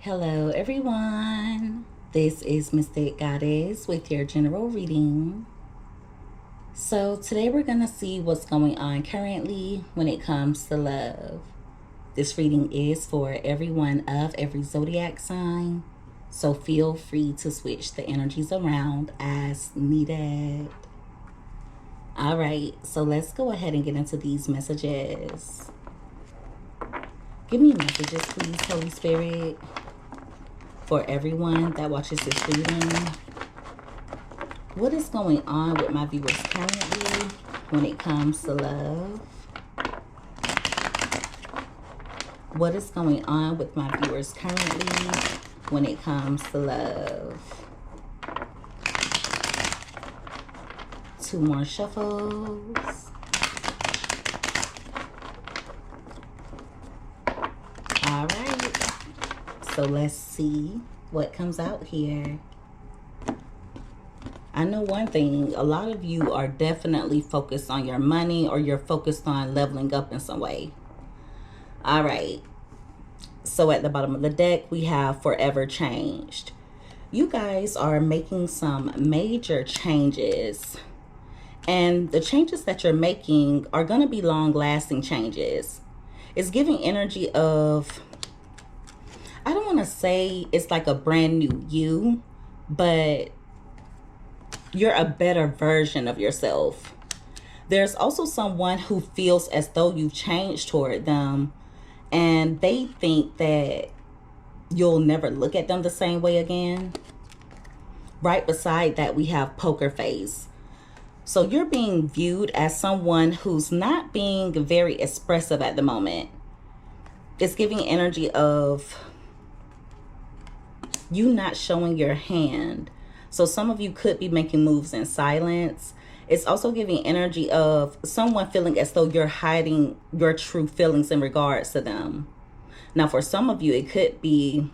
Hello everyone, this is Mystic Goddess with your general reading. So today we're going to see what's going on currently when it comes to love. This reading is for everyone of every zodiac sign, so feel free to switch the energies around as needed. Alright, so let's go ahead and get into these messages. Give me messages please, Holy Spirit, for everyone that watches this reading. What is going on with my viewers currently when it comes to love? What is going on with my viewers currently when it comes to love? 2 more shuffles. All right. So let's see what comes out here. I know one thing, a lot of you are definitely focused on your money, or you're focused on leveling up in some way. All right. So at the bottom of the deck, we have forever changed. You guys are making some major changes. And the changes that you're making are going to be long-lasting changes. It's giving energy of, I don't want to say it's like a brand new you, but you're a better version of yourself. There's also someone who feels as though you've changed toward them, and they think that you'll never look at them the same way again. Right beside that, we have poker face. So you're being viewed as someone who's not being very expressive at the moment. It's giving energy of you not showing your hand. So some of you could be making moves in silence. It's also giving energy of someone feeling as though you're hiding your true feelings in regards to them. Now, for some of you, it could be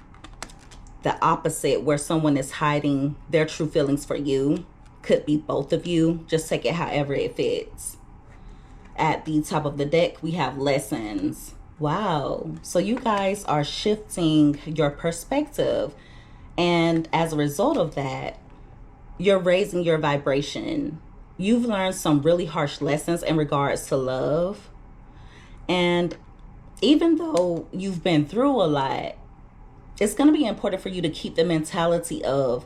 the opposite, where someone is hiding their true feelings for you. Could be both of you. Just take it however it fits. At the top of the deck, we have lessons. Wow. So you guys are shifting your perspective. And as a result of that, you're raising your vibration. You've learned some really harsh lessons in regards to love. And even though you've been through a lot, it's going to be important for you to keep the mentality of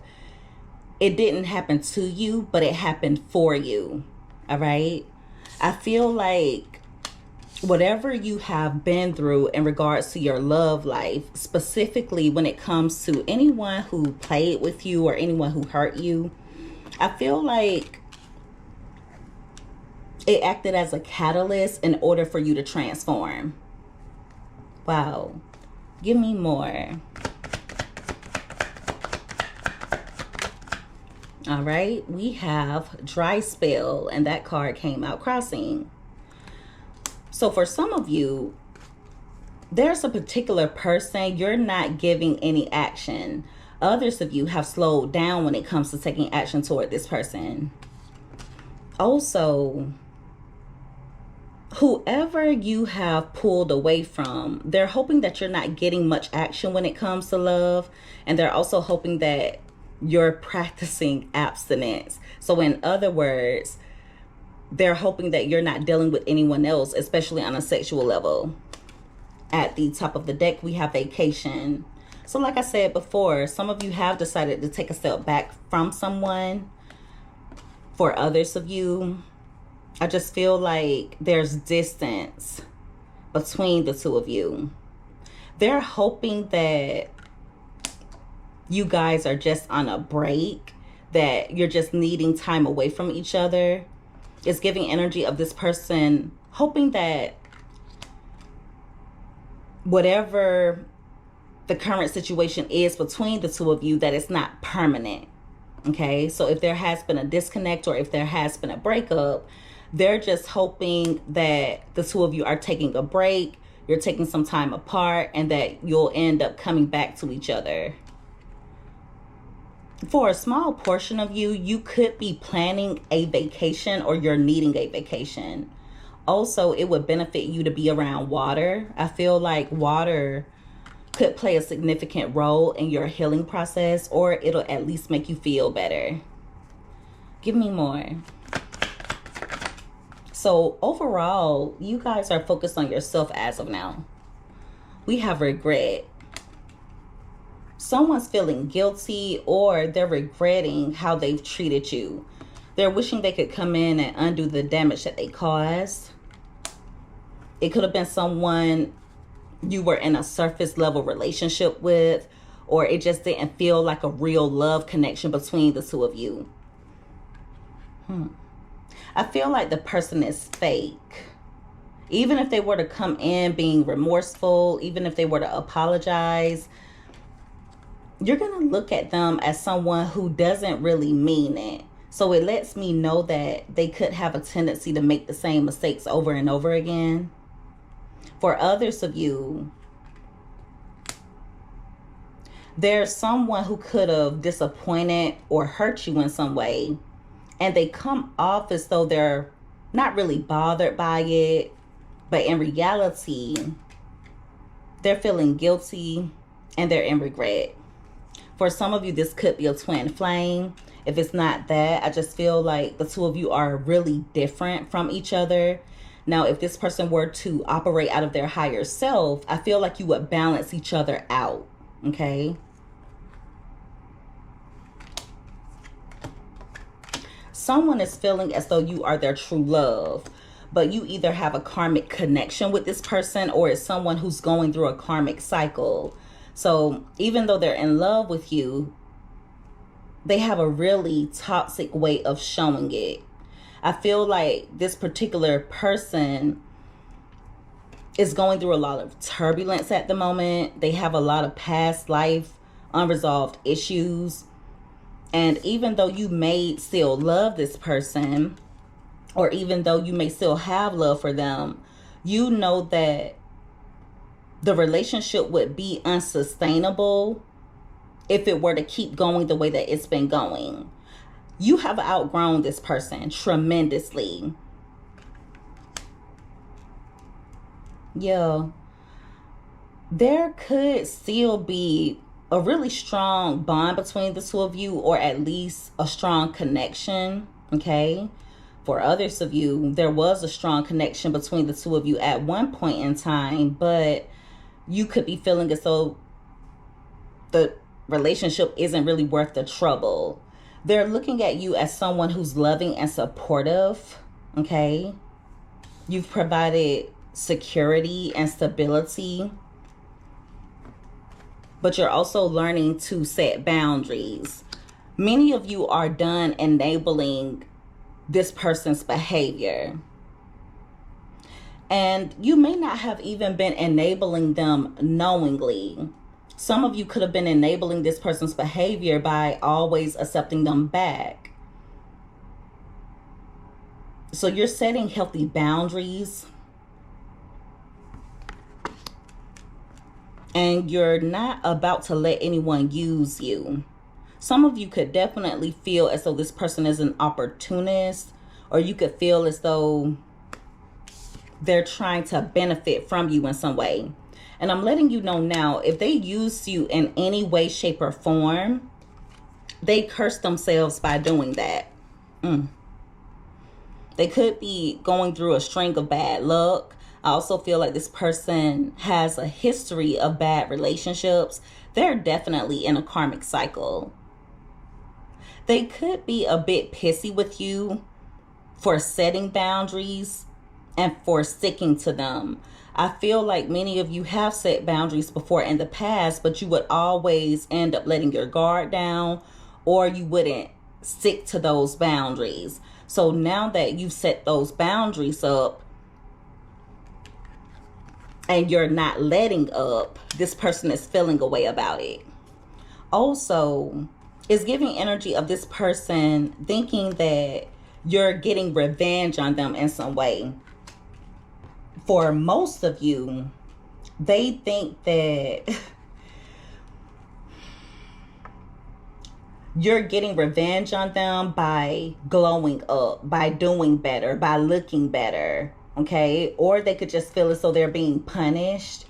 it didn't happen to you, but it happened for you. All right. I feel like whatever you have been through in regards to your love life, specifically when it comes to anyone who played with you or anyone who hurt you, I feel like it acted as a catalyst in order for you to transform. Wow. Give me more. All right, we have dry spell, and that card came out crossing. So for some of you, there's a particular person you're not giving any action. Others of you have slowed down when it comes to taking action toward this person. Also, whoever you have pulled away from, they're hoping that you're not getting much action when it comes to love. And they're also hoping that you're practicing abstinence. So in other words, they're hoping that you're not dealing with anyone else, especially on a sexual level. At the top of the deck, we have vacation. So like I said before, some of you have decided to take a step back from someone. For others of you, I just feel like there's distance between the two of you. They're hoping that you guys are just on a break, that you're just needing time away from each other. It's giving energy of this person hoping that whatever the current situation is between the two of you, that it's not permanent. Okay, so if there has been a disconnect or if there has been a breakup, they're just hoping that the two of you are taking a break, you're taking some time apart, and that you'll end up coming back to each other. For a small portion of you, you could be planning a vacation, or you're needing a vacation. Also, it would benefit you to be around water. I feel like water could play a significant role in your healing process, or it'll at least make you feel better. Give me more. So overall, you guys are focused on yourself as of now. We have regret. Someone's feeling guilty, or they're regretting how they've treated you. They're wishing they could come in and undo the damage that they caused. It could have been someone you were in a surface level relationship with, or it just didn't feel like a real love connection between the two of you. I feel like the person is fake. Even if they were to come in being remorseful, even if they were to apologize, you're going to look at them as someone who doesn't really mean it. So it lets me know that they could have a tendency to make the same mistakes over and over again. For others of you, there's someone who could have disappointed or hurt you in some way, and they come off as though they're not really bothered by it, but in reality, they're feeling guilty and they're in regret. For some of you, this could be a twin flame. If it's not that, I just feel like the two of you are really different from each other. Now, if this person were to operate out of their higher self, I feel like you would balance each other out, okay? Someone is feeling as though you are their true love, but you either have a karmic connection with this person, or it's someone who's going through a karmic cycle. So even though they're in love with you, they have a really toxic way of showing it. I feel like this particular person is going through a lot of turbulence at the moment. They have a lot of past life unresolved issues. And even though you may still love this person, or even though you may still have love for them, you know that the relationship would be unsustainable if it were to keep going the way that it's been going. You have outgrown this person tremendously. Yeah. There could still be a really strong bond between the two of you, or at least a strong connection, okay? For others of you, there was a strong connection between the two of you at one point in time, but you could be feeling as though the relationship isn't really worth the trouble. They're looking at you as someone who's loving and supportive, okay? You've provided security and stability, but you're also learning to set boundaries. Many of you are done enabling this person's behavior. And you may not have even been enabling them knowingly. Some of you could have been enabling this person's behavior by always accepting them back. So you're setting healthy boundaries. And you're not about to let anyone use you. Some of you could definitely feel as though this person is an opportunist, or you could feel as though they're trying to benefit from you in some way. And I'm letting you know now, if they use you in any way, shape, or form, they curse themselves by doing that. They could be going through a string of bad luck. I also feel like this person has a history of bad relationships. They're definitely in a karmic cycle. They could be a bit pissy with you for setting boundaries and for sticking to them. I feel like many of you have set boundaries before in the past, but you would always end up letting your guard down, or you wouldn't stick to those boundaries. So now that you've set those boundaries up and you're not letting up, this person is feeling a way about it. Also, it's giving energy of this person thinking that you're getting revenge on them in some way. For most of you, they think that you're getting revenge on them by glowing up, by doing better, by looking better, okay? Or they could just feel as though they're being punished.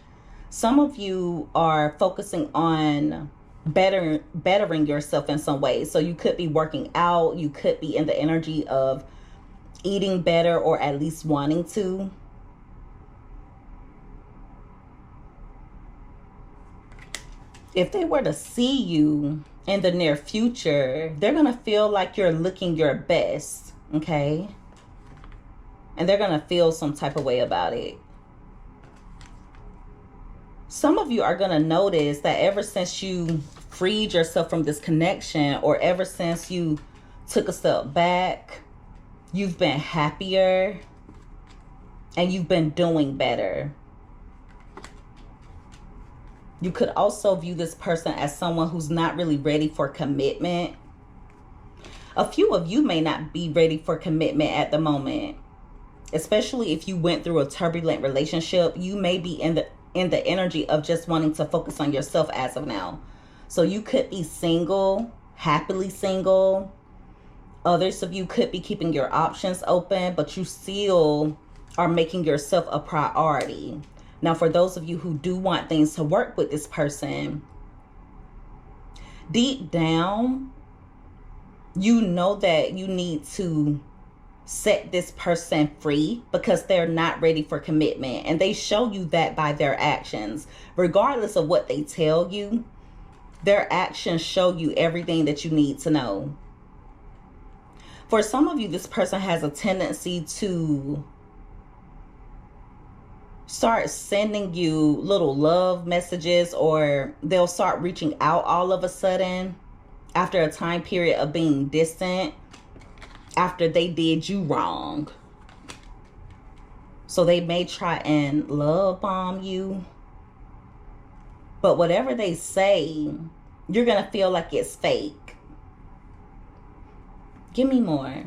Some of you are focusing on bettering yourself in some ways. So you could be working out, you could be in the energy of eating better, or at least wanting to. If they were to see you in the near future, they're going to feel like you're looking your best, okay? And they're going to feel some type of way about it. Some of you are going to notice that ever since you freed yourself from this connection, or ever since you took a step back, you've been happier and you've been doing better. You could also view this person as someone who's not really ready for commitment. A few of you may not be ready for commitment at the moment, especially if you went through a turbulent relationship. You may be in the energy of just wanting to focus on yourself as of now. So you could be single, happily single. Others of you could be keeping your options open, but you still are making yourself a priority. Now, for those of you who do want things to work with this person, deep down, you know that you need to set this person free because they're not ready for commitment. And they show you that by their actions. Regardless of what they tell you, their actions show you everything that you need to know. For some of you, this person has a tendency to start sending you little love messages, or they'll start reaching out all of a sudden after a time period of being distant, after they did you wrong. So they may try and love bomb you, but whatever they say, you're gonna feel like it's fake. Give me more.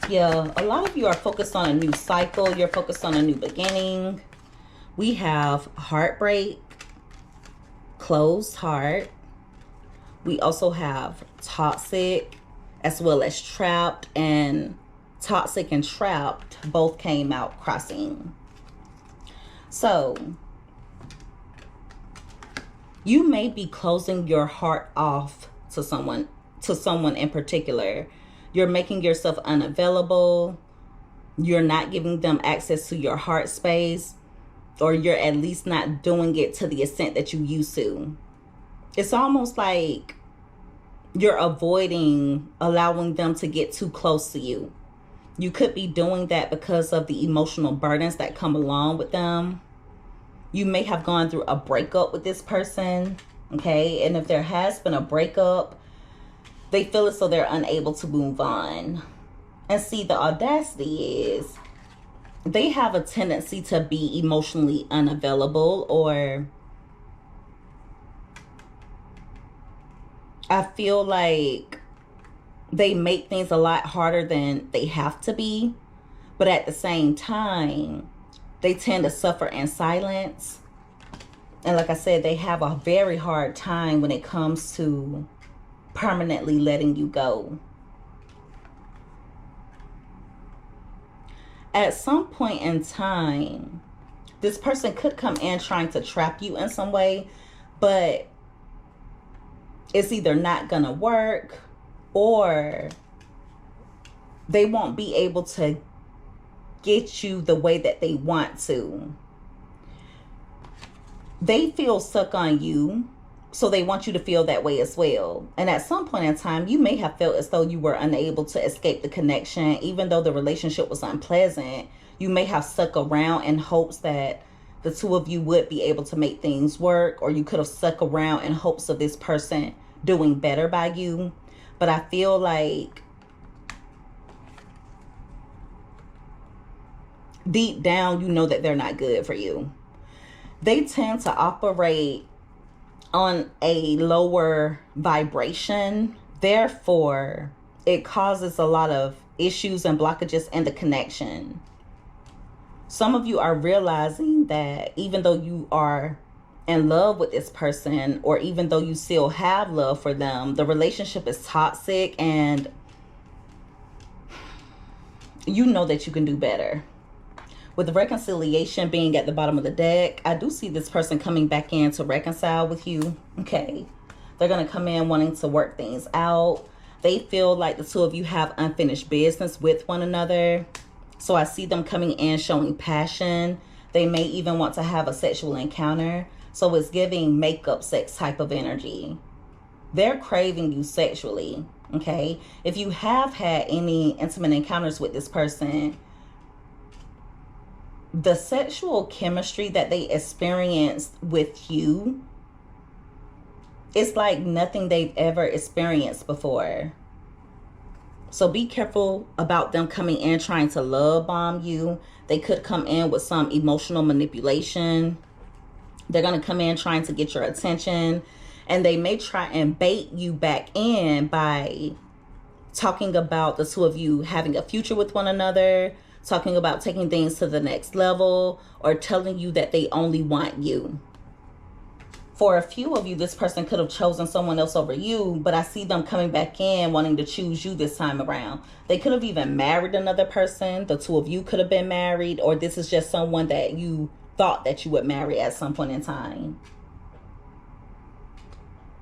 Yeah, a lot of you are focused on a new cycle. You're focused on a new beginning. We have heartbreak, closed heart. We also have toxic, as well as trapped, and toxic and trapped both came out crossing. So you may be closing your heart off to someone in particular. You're making yourself unavailable. You're not giving them access to your heart space, or you're at least not doing it to the extent that you used to. It's almost like you're avoiding allowing them to get too close to you. You could be doing that because of the emotional burdens that come along with them. You may have gone through a breakup with this person, okay? And if there has been a breakup, they feel as though they're unable to move on. And see, the audacity is they have a tendency to be emotionally unavailable, or I feel like they make things a lot harder than they have to be. But at the same time, they tend to suffer in silence. And like I said, they have a very hard time when it comes to permanently letting you go. At some point in time, this person could come in trying to trap you in some way, but it's either not gonna work, or they won't be able to get you the way that they want to. They feel stuck on you, so they want you to feel that way as well. And at some point in time, you may have felt as though you were unable to escape the connection. Even though the relationship was unpleasant, you may have stuck around in hopes that the two of you would be able to make things work, or you could have stuck around in hopes of this person doing better by you. But I feel like deep down, you know that they're not good for you. They tend to operate on a lower vibration. Therefore, it causes a lot of issues and blockages in the connection. Some of you are realizing that even though you are in love with this person, or even though you still have love for them, the relationship is toxic, and you know that you can do better. With the reconciliation being at the bottom of the deck, I do see this person coming back in to reconcile with you. Okay. They're going to come in wanting to work things out. They feel like the two of you have unfinished business with one another. So I see them coming in showing passion. They may even want to have a sexual encounter. So it's giving makeup sex type of energy. They're craving you sexually. Okay. If you have had any intimate encounters with this person, the sexual chemistry that they experienced with you, it's like nothing they've ever experienced before. So be careful about them coming in trying to love bomb you. They could come in with some emotional manipulation. They're going to come in trying to get your attention. And they may try and bait you back in by talking about the two of you having a future with one another, talking about taking things to the next level, or telling you that they only want you. For a few of you, this person could have chosen someone else over you, but I see them coming back in wanting to choose you this time around. They could have even married another person. The two of you could have been married, or this is just someone that you thought that you would marry at some point in time.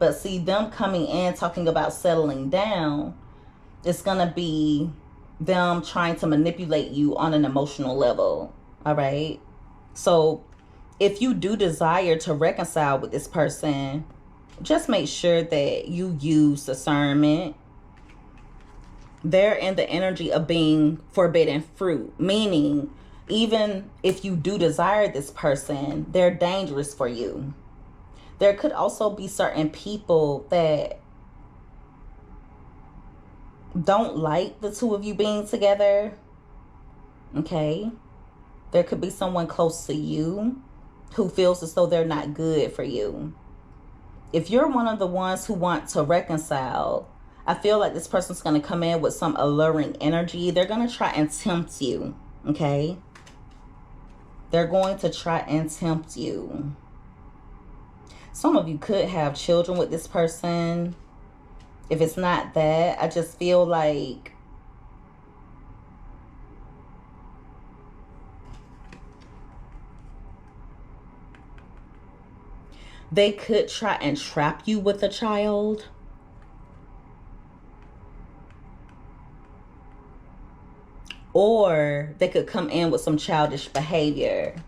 But see, them coming in talking about settling down, it's going to be them trying to manipulate you on an emotional level. All right. So if you do desire to reconcile with this person, just make sure that you use discernment. They're in the energy of being forbidden fruit, meaning even if you do desire this person, they're dangerous for you. There could also be certain people that don't like the two of you being together. Okay. There could be someone close to you who feels as though they're not good for you. If you're one of the ones who want to reconcile, I feel like this person's going to come in with some alluring energy. They're going to try and tempt you. Okay. They're going to try and tempt you. Some of you could have children with this person. If it's not that, I just feel like they could try and trap you with a child. Or they could come in with some childish behavior.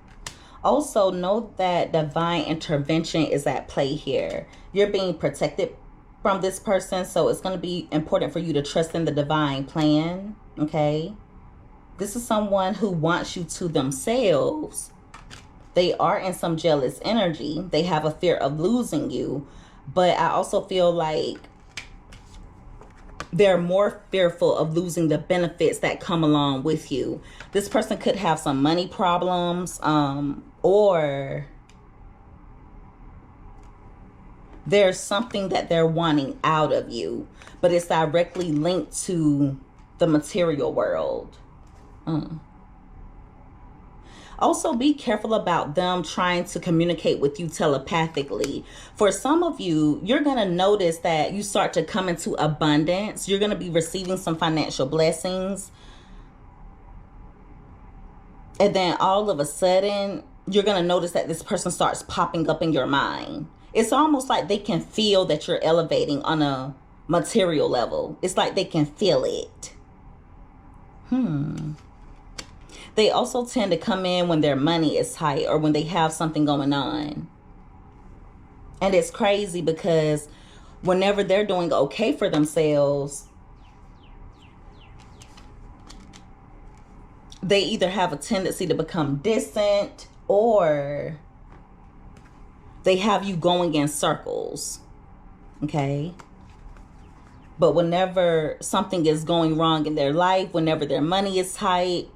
Also, know that divine intervention is at play here. You're being protected from this person, so it's going to be important for you to trust in the divine plan. Okay. This is someone who wants you to themselves. They are in some jealous energy. They have a fear of losing you, but I also feel like they're more fearful of losing the benefits that come along with you. This person could have some money problems, or there's something that they're wanting out of you, but it's directly linked to the material world. Also, be careful about them trying to communicate with you telepathically. For some of you, you're going to notice that you start to come into abundance. You're going to be receiving some financial blessings. And then all of a sudden, you're going to notice that this person starts popping up in your mind. It's almost like they can feel that you're elevating on a material level. It's like they can feel it. They also tend to come in when their money is tight or when they have something going on. And it's crazy because whenever they're doing okay for themselves, they either have a tendency to become distant or they have you going in circles. Okay? But whenever something is going wrong in their life, whenever their money is tight,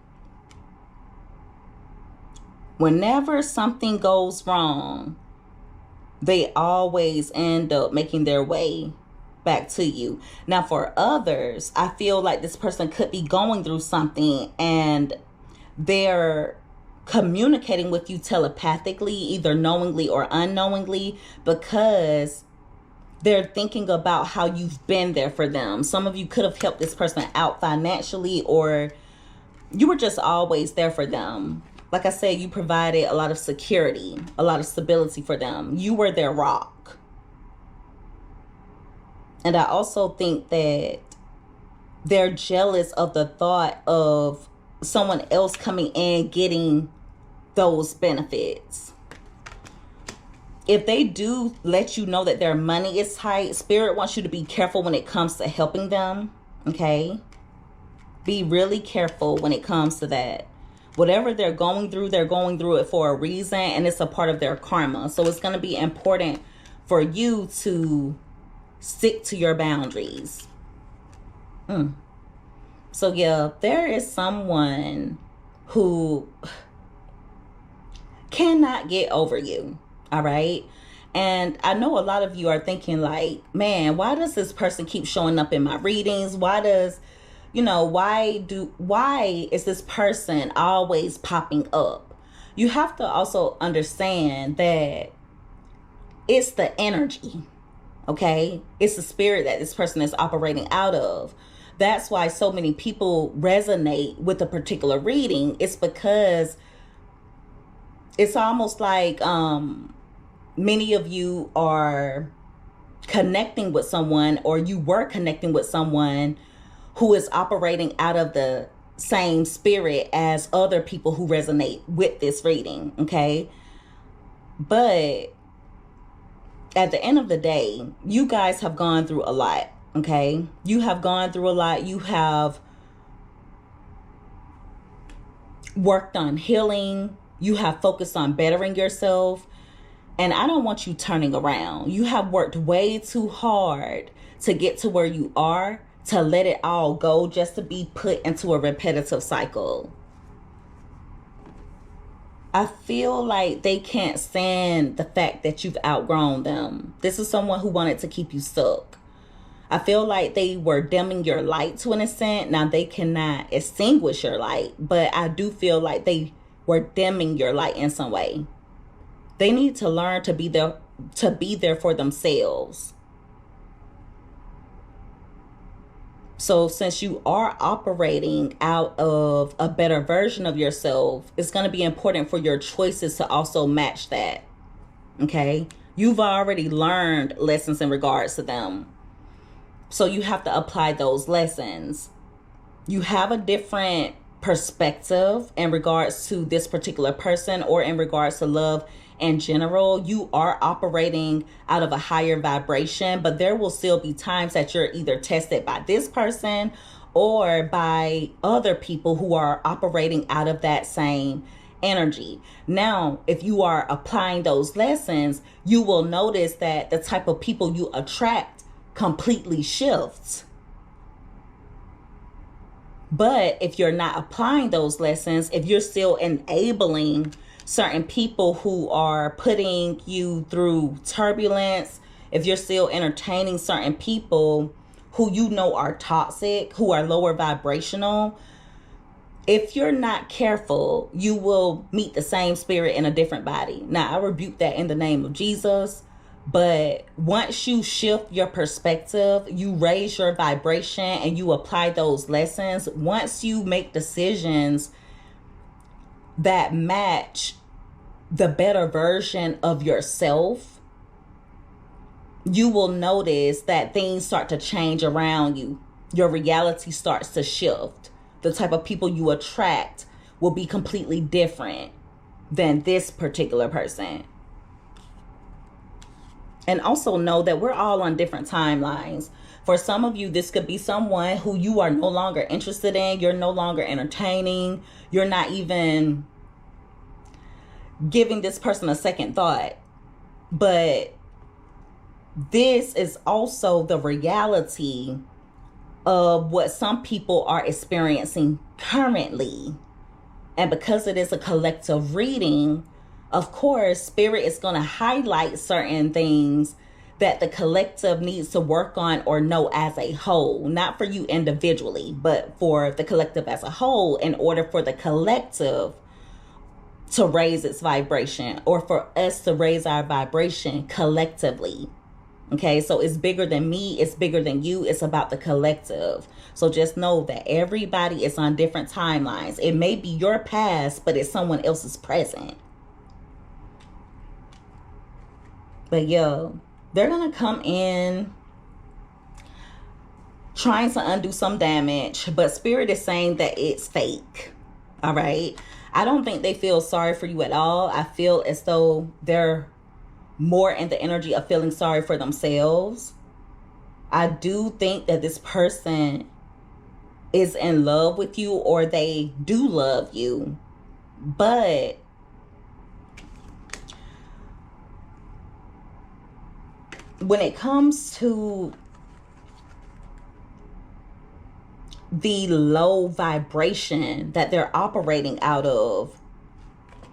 whenever something goes wrong, they always end up making their way back to you. Now, for others, I feel like this person could be going through something and they're communicating with you telepathically, either knowingly or unknowingly, because they're thinking about how you've been there for them. Some of you could have helped this person out financially, or you were just always there for them. like I said, you provided a lot of security, a lot of stability for them. You were their rock. And I also think that they're jealous of the thought of someone else coming in getting those benefits. If they do let you know that their money is tight, Spirit wants you to be careful when it comes to helping them, okay? Be really careful when it comes to that. Whatever they're going through it for a reason, and it's a part of their karma. So it's going to be important for you to stick to your boundaries. So yeah, there is someone who cannot get over you. All right. And I know a lot of you are thinking like, man, why does this person keep showing up in my readings? Why does, why is this person always popping up? You have to also understand that it's the energy. Okay. It's the spirit that this person is operating out of. That's why so many people resonate with a particular reading. It's because it's almost like, many of you are connecting with someone, or you were connecting with someone who is operating out of the same spirit as other people who resonate with this reading, okay? But at the end of the day, you guys have gone through a lot, okay? You have gone through a lot. You have worked on healing. You have focused on bettering yourself. And I don't want you turning around. You have worked way too hard to get to where you are, to let it all go just to be put into a repetitive cycle. I feel like they can't stand the fact that you've outgrown them. This is someone who wanted to keep you stuck. I feel like they were dimming your light to an extent. Now they cannot extinguish your light, but I do feel like they were dimming your light in some way. They need to learn to be there for themselves. So since you are operating out of a better version of yourself, it's going to be important for your choices to also match that. Okay? You've already learned lessons in regards to them. So you have to apply those lessons. You have a different perspective in regards to this particular person, or in regards to love in general. You are operating out of a higher vibration, but there will still be times that you're either tested by this person or by other people who are operating out of that same energy. Now, if you are applying those lessons, you will notice that the type of people you attract completely shifts. But if you're not applying those lessons, if you're still enabling certain people who are putting you through turbulence, if you're still entertaining certain people who you know are toxic, who are lower vibrational, if you're not careful, you will meet the same spirit in a different body. Now, I rebuke that in the name of Jesus. But once you shift your perspective, you raise your vibration and you apply those lessons, once you make decisions that match the better version of yourself, you will notice that things start to change around you. Your reality starts to shift. The type of people you attract will be completely different than this particular person. And also know that we're all on different timelines. For some of you, this could be someone who you are no longer interested in. You're no longer entertaining. You're not even giving this person a second thought. But this is also the reality of what some people are experiencing currently. And because it is a collective reading, of course, Spirit is going to highlight certain things that the collective needs to work on or know as a whole. Not for you individually, but for the collective as a whole, in order for the collective to raise its vibration, or for us to raise our vibration collectively. Okay, so it's bigger than me, it's bigger than you, it's about the collective. So just know that everybody is on different timelines. It may be your past, but it's someone else's present. But yo, they're gonna come in trying to undo some damage, but Spirit is saying that it's fake. All right, I don't think they feel sorry for you at all. I feel as though they're more in the energy of feeling sorry for themselves. I do think that this person is in love with you, or they do love you, but when it comes to the low vibration that they're operating out of,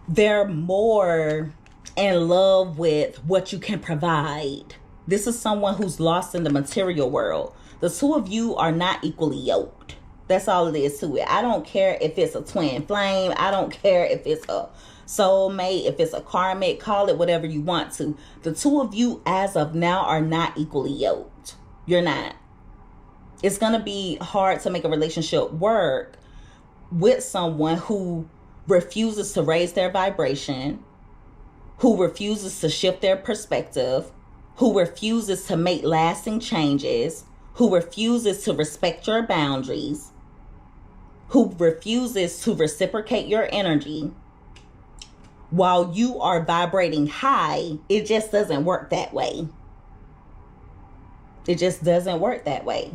they're more in love with what you can provide. This is someone who's lost in the material world. The two of you are not equally yoked. That's all it is to it. I don't care if it's a twin flame. I don't care if it's a soulmate, if it's a karmic, call it whatever you want to. The two of you as of now are not equally yoked. You're not. It's going to be hard to make a relationship work with someone who refuses to raise their vibration, who refuses to shift their perspective, who refuses to make lasting changes, who refuses to respect your boundaries, who refuses to reciprocate your energy. While you are vibrating high, it just doesn't work that way. It just doesn't work that way.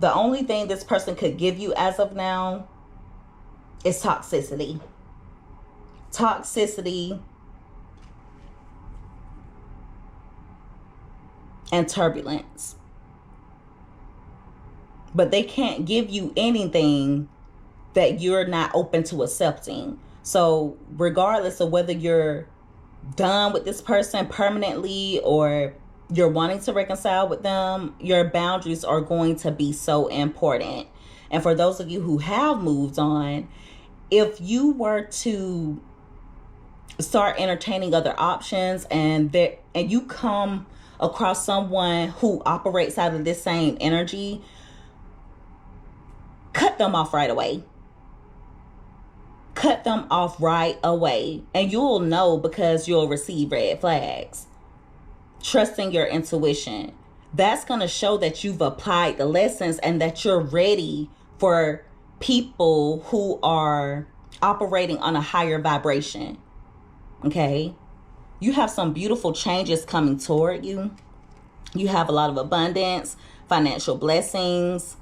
The only thing this person could give you as of now is toxicity. Toxicity and turbulence. But they can't give you anything that you're not open to accepting. So regardless of whether you're done with this person permanently or you're wanting to reconcile with them, your boundaries are going to be so important. And for those of you who have moved on, if you were to start entertaining other options and you come across someone who operates out of this same energy, cut them off right away. Cut them off right away. And you'll know, because you'll receive red flags. Trusting your intuition. That's going to show that you've applied the lessons and that you're ready for people who are operating on a higher vibration. Okay? You have some beautiful changes coming toward you. You have a lot of abundance, financial blessings.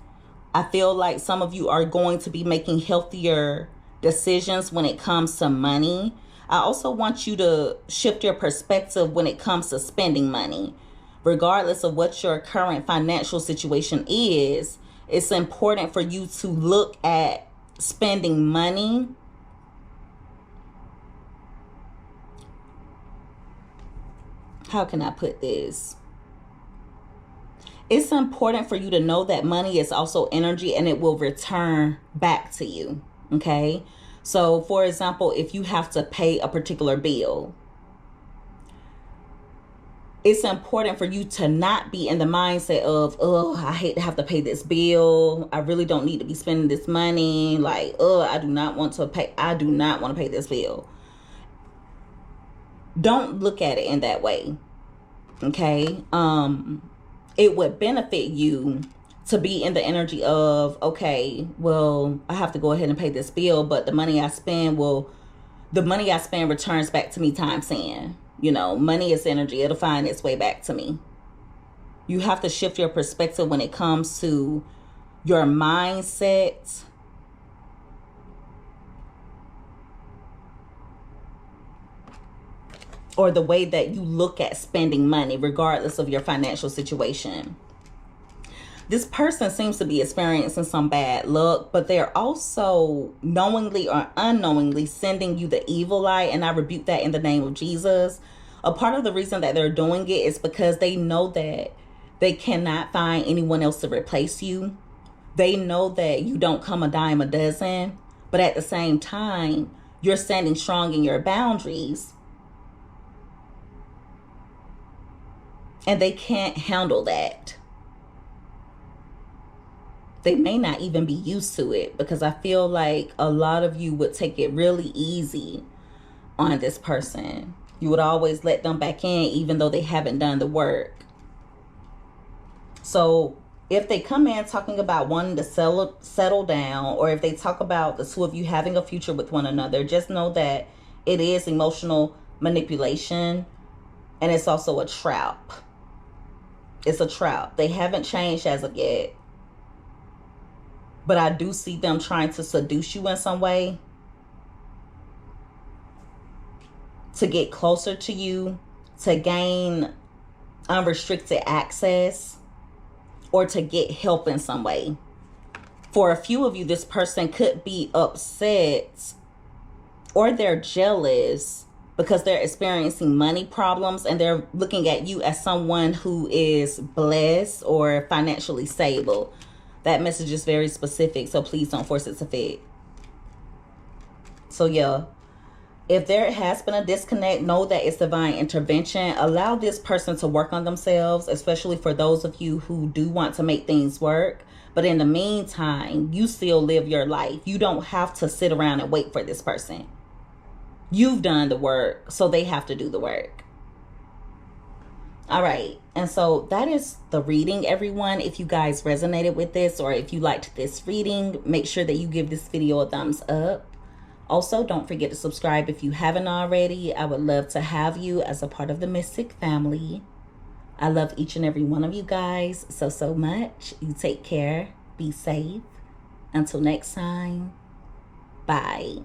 I feel like some of you are going to be making healthier decisions when it comes to money. I also want you to shift your perspective when it comes to spending money. Regardless of what your current financial situation is, it's important for you to look at spending money how can I put this? It's important for you to know that money is also energy and it will return back to you. Okay? So, for example, if you have to pay a particular bill, it's important for you to not be in the mindset of, oh, I hate to have to pay this bill. I really don't need to be spending this money. Like, oh, I do not want to pay this bill. Don't look at it in that way. Okay? It would benefit you to be in the energy of, okay, well, I have to go ahead and pay this bill, but the money I spend returns back to me times 10. You know, money is energy. It'll find its way back to me. You have to shift your perspective when it comes to your mindset. Or the way that you look at spending money, regardless of your financial situation. This person seems to be experiencing some bad luck, but they're also knowingly or unknowingly sending you the evil eye, and I rebuke that in the name of Jesus. A part of the reason that they're doing it is because they know that they cannot find anyone else to replace you. They know that you don't come a dime a dozen, but at the same time, you're standing strong in your boundaries. And they can't handle that. They may not even be used to it, because I feel like a lot of you would take it really easy on this person. You would always let them back in even though they haven't done the work. So if they come in talking about wanting to settle down, or if they talk about the two of you having a future with one another, just know that it is emotional manipulation, and it's also a trap. It's a trap. They haven't changed as of yet. But I do see them trying to seduce you in some way, to get closer to you, to gain unrestricted access, or to get help in some way. For a few of you, this person could be upset or they're jealous because they're experiencing money problems, and they're looking at you as someone who is blessed or financially stable. That message is very specific, so please don't force it to fit. So yeah, if there has been a disconnect, know that it's divine intervention. Allow this person to work on themselves, especially for those of you who do want to make things work. But in the meantime, you still live your life. You don't have to sit around and wait for this person. You've done the work, so they have to do the work. All right, and so that is the reading, everyone. If you guys resonated with this, or if you liked this reading, make sure that you give this video a thumbs up. Also, don't forget to subscribe if you haven't already. I would love to have you as a part of the Mystic family. I love each and every one of you guys so much. You take care. Be safe. Until next time. Bye.